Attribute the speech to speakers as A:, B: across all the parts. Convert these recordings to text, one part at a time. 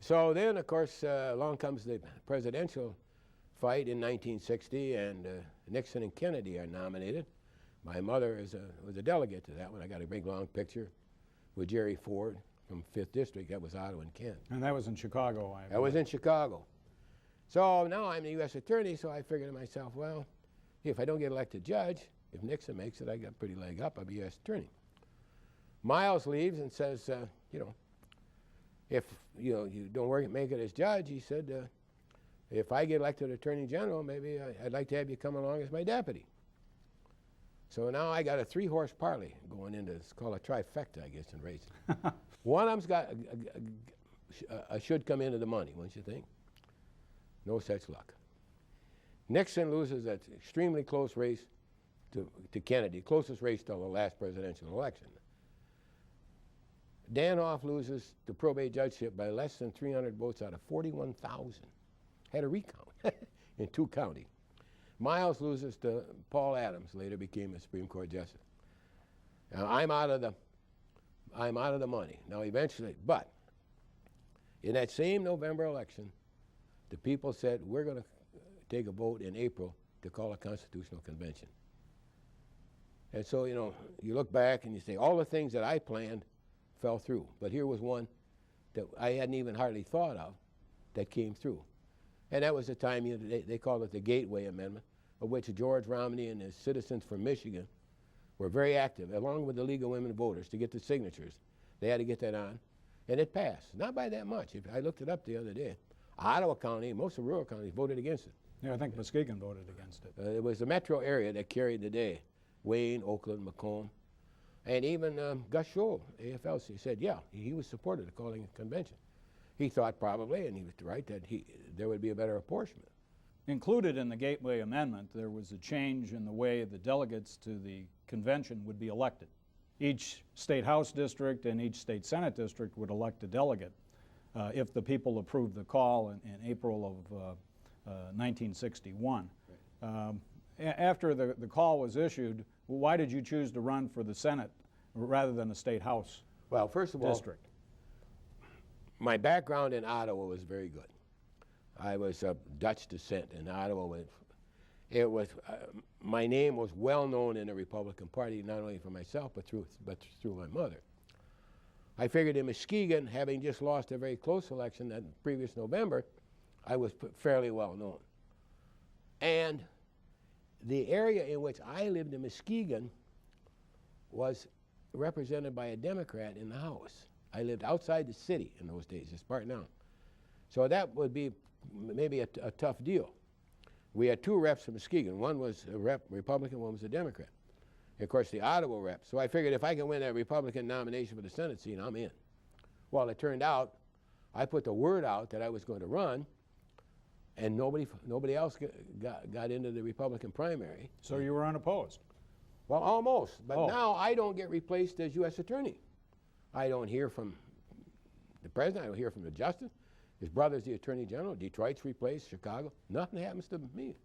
A: So then, of course, along comes the presidential fight in 1960, and Nixon and Kennedy are nominated. My mother was a delegate to that one. I got a big long picture with Jerry Ford from 5th District. That was Ottawa and Kent.
B: And that was in Chicago, I believe.
A: That was in Chicago. So now I'm the U.S. Attorney, so I figured to myself, well, if I don't get elected judge, if Nixon makes it, I got a pretty leg up. I'll be U.S. Attorney. Miles leaves and says, if you don't make it as judge, he said, if I get elected Attorney General, maybe I'd like to have you come along as my deputy. So now I got a 3-horse parlay going into, it's called a trifecta, I guess, in racing. One of them's got should come into the money, wouldn't you think? No such luck. Nixon loses that extremely close race to Kennedy, closest race till the last presidential election. Danhof loses the probate judgeship by less than 300 votes out of 41,000. Had a recount in 2 counties. Miles loses to Paul Adams, later became a Supreme Court justice. Now I'm out of the money. Now eventually, but in that same November election, the people said, we're going to take a vote in April to call a constitutional convention. And so, you look back and you say, all the things that I planned fell through. But here was one that I hadn't even hardly thought of that came through. And that was the time, they called it the Gateway Amendment, of which George Romney and his Citizens for Michigan were very active, along with the League of Women Voters, to get the signatures. They had to get that on. And it passed. Not by that much. I looked it up the other day. Ottawa County, most of rural counties voted against it.
B: Yeah, I think Muskegon voted against it.
A: It was the metro area that carried the day. Wayne, Oakland, Macomb. And even Gus Scholl, AFL-C, said, yeah, he was supportive of calling a convention. He thought probably, and he was right, that there would be a better apportionment.
B: Included in the Gateway Amendment, there was a change in the way the delegates to the convention would be elected. Each state house district and each state senate district would elect a delegate if the people approved the call in April of 1961. Right. After the call was issued, why did you choose to run for the Senate rather than the state house district?
A: Well, first of all, my background in Ottawa was very good. I was of Dutch descent in Ottawa. My name was well known in the Republican Party, not only for myself, but through my mother. I figured in Muskegon, having just lost a very close election that previous November, I was fairly well known. And the area in which I lived in Muskegon was represented by a Democrat in the House. I lived outside the city in those days, it's part now. So that would be maybe a tough deal. We had 2 reps from Muskegon. One was a Republican, one was a Democrat. And of course, the Ottawa rep. So I figured if I can win that Republican nomination for the Senate seat, I'm in. Well, it turned out, I put the word out that I was going to run, and nobody else got into the Republican primary.
B: So you were unopposed?
A: Well, almost. But now I don't get replaced as U.S. Attorney. I don't hear from the President. I don't hear from the Justice. His brother's the Attorney General. Detroit's replaced, Chicago. Nothing happens to me.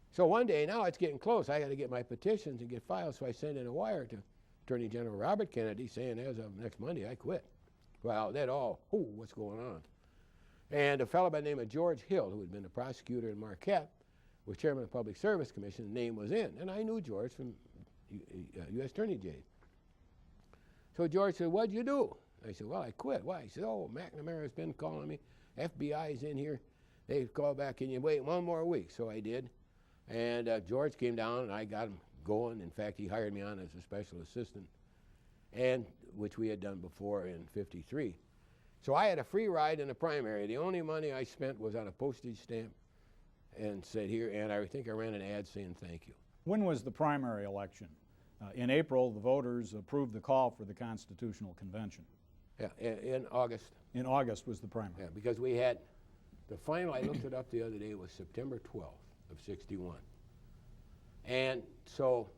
A: So one day, now it's getting close. I got to get my petitions and get filed, so I sent in a wire to Attorney General Robert Kennedy saying as of next Monday, I quit. Well, that all, what's going on? And a fellow by the name of George Hill, who had been a prosecutor in Marquette, was chairman of the Public Service Commission, his name was in. And I knew George from U.S. Attorney days. So George said, what'd you do? I said, well, I quit. Why? He said, oh, McNamara's been calling me. FBI's in here. They called back, can you wait 1 more week? So I did. And George came down, and I got him going. In fact, he hired me on as a special assistant, and which we had done before in '53. So I had a free ride in the primary. The only money I spent was on a postage stamp and said here, and I think I ran an ad saying thank you.
B: When was the primary election? In April, the voters approved the call for the Constitutional Convention.
A: Yeah, in August.
B: In August was the primary.
A: Yeah, because we had, the final, I looked it up the other day, was September 12th of '61. And so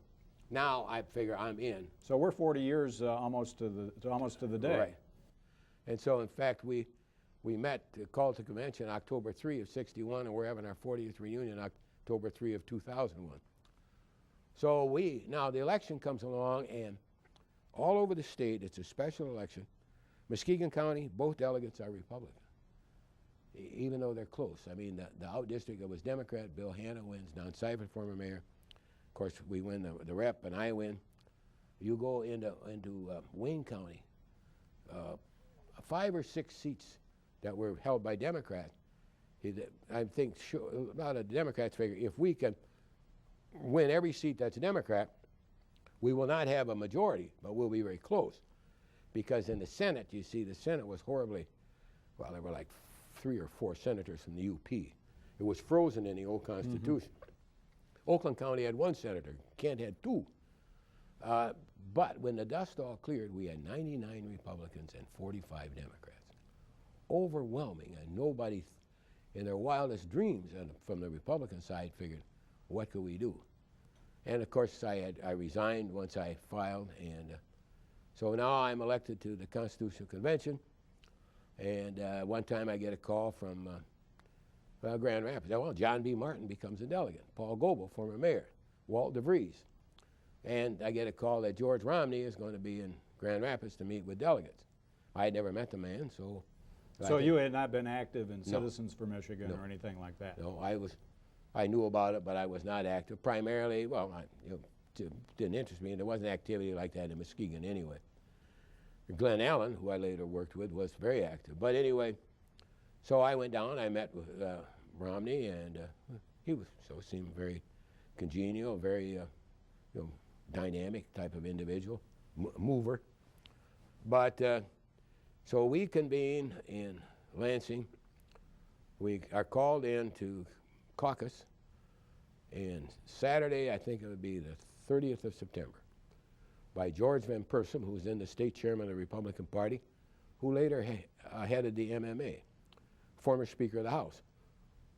A: now I figure I'm in.
B: So we're 40 years almost to the day.
A: Right. And so in fact we met, called to convention October 3 of '61, and we're having our 40th reunion October 3 of 2001. So now the election comes along, and all over the state, it's a special election. Muskegon County, both delegates are Republican. even though they're close. I mean, the out district, it was Democrat. Bill Hanna wins. Don Seifert, former mayor. Of course, we win the rep, and I win. You go into Wayne County, 5 or 6 seats that were held by Democrats. I think a lot of Democrats figure if we can win every seat that's a Democrat, we will not have a majority, but we'll be very close. Because in the Senate, you see, the Senate was horribly, well, there were like 3 or 4 senators from the UP. It was frozen in the old Constitution. Oakland County had 1 senator. Kent had 2. But when the dust all cleared, we had 99 Republicans and 45 Democrats. Overwhelming, and nobody in their wildest dreams from the Republican side figured, what could we do? And of course, I resigned once I filed, and so now I'm elected to the Constitutional Convention. And one time I get a call from Grand Rapids. Well, John B. Martin becomes a delegate. Paul Goebel, former mayor. Walt DeVries. And I get a call that George Romney is going to be in Grand Rapids to meet with delegates. I had never met the man, so...
B: So you had not been active in Citizens for Michigan or anything like that?
A: No, I knew about it, but I was not active. Primarily, well, it didn't interest me, and there wasn't activity like that in Muskegon anyway. Glenn Allen, who I later worked with, was very active. But anyway, so I went down, I met with Romney, and he seemed very congenial, very dynamic type of individual, mover. But so we convene in Lansing. We are called in to caucus, and Saturday, I think it would be the 30th of September, by George Van Persum, who was then the state chairman of the Republican Party, who later headed the MMA, former Speaker of the House,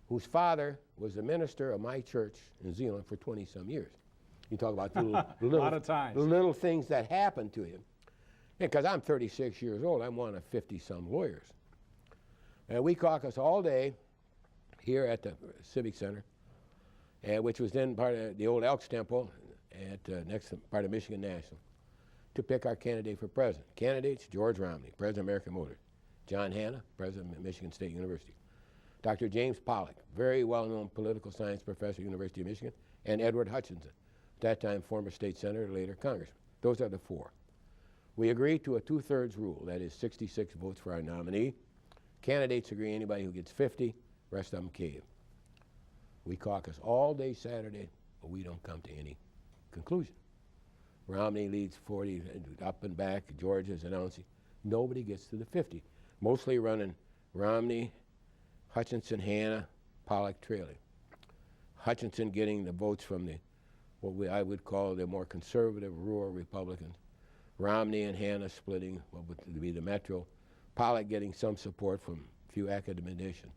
A: whose father was the minister of my church in Zeeland for 20-some years. You talk about the little things that happened to him. Because I'm 36 years old, I'm one of 50-some lawyers. And we caucus all day here at the Civic Center, which was then part of the old Elks Temple at next part of Michigan National, to pick our candidate for president. Candidates: George Romney, president of American Motors; John Hanna, president of Michigan State University; Dr. James Pollock, very well-known political science professor at University of Michigan; and Edward Hutchinson, at that time former state senator, later congressman. Those are the 4. We agree to a 2/3 rule, that is 66 votes for our nominee. Candidates agree anybody who gets 50, rest of them cave. We caucus all day Saturday, but we don't come to any conclusion. Romney leads 40 up and back. George is announcing. Nobody gets to the 50. Mostly running Romney, Hutchinson, Hanna, Pollock trailing. Hutchinson getting the votes from I would call the more conservative rural Republicans. Romney and Hanna splitting what would be the metro. Pollock getting some support from a few academicians.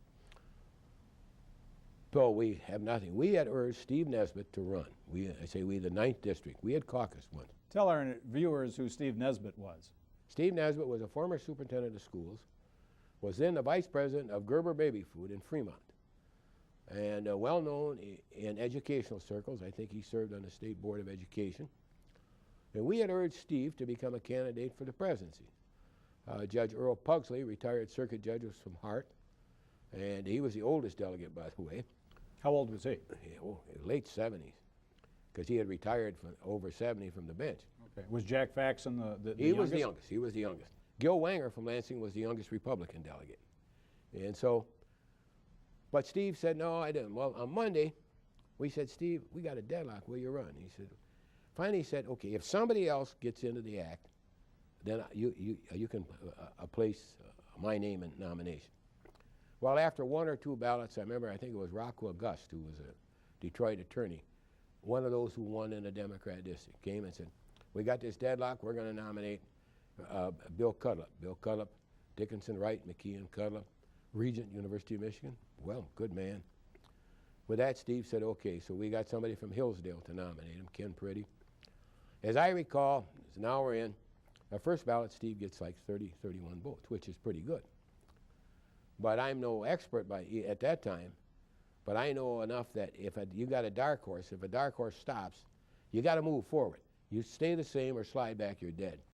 A: So we have nothing. We had urged Steve Nesbitt to run. The 9th district. We had caucused once.
B: Tell our viewers who Steve Nesbitt was.
A: Steve Nesbitt was a former superintendent of schools, was then the vice president of Gerber Baby Food in Fremont, and well known in educational circles. I think he served on the State Board of Education. And we had urged Steve to become a candidate for the presidency. Judge Earl Pugsley, retired circuit judge, was from Hart, and he was the oldest delegate, by the way.
B: How old was he?
A: Late 70s, because he had retired from over 70 from the bench.
B: Okay. Was Jack Faxon the
A: youngest? He was the youngest. He was the youngest. Gil Wanger from Lansing was the youngest Republican delegate. And so, but Steve said, no, I didn't. Well, on Monday, we said, Steve, we got a deadlock. Will you run? He said, finally he said, okay, if somebody else gets into the act, then you can place my name in nomination. Well, after 1 or 2 ballots, I think it was Rockwell Gust, who was a Detroit attorney, one of those who won in the Democrat district, came and said, we got this deadlock, we're going to nominate Bill Cudlip. Bill Cudlip, Dickinson, Wright, McKeon, Cudlip, Regent, University of Michigan. Well, good man. With that, Steve said, okay, so we got somebody from Hillsdale to nominate him, Ken Priddy. As I recall, it's an hour in, our first ballot, Steve gets like 30, 31 votes, which is pretty good. But I'm no expert at that time, but I know enough that if you got a dark horse, if a dark horse stops, you got to move forward. You stay the same or slide back, you're dead.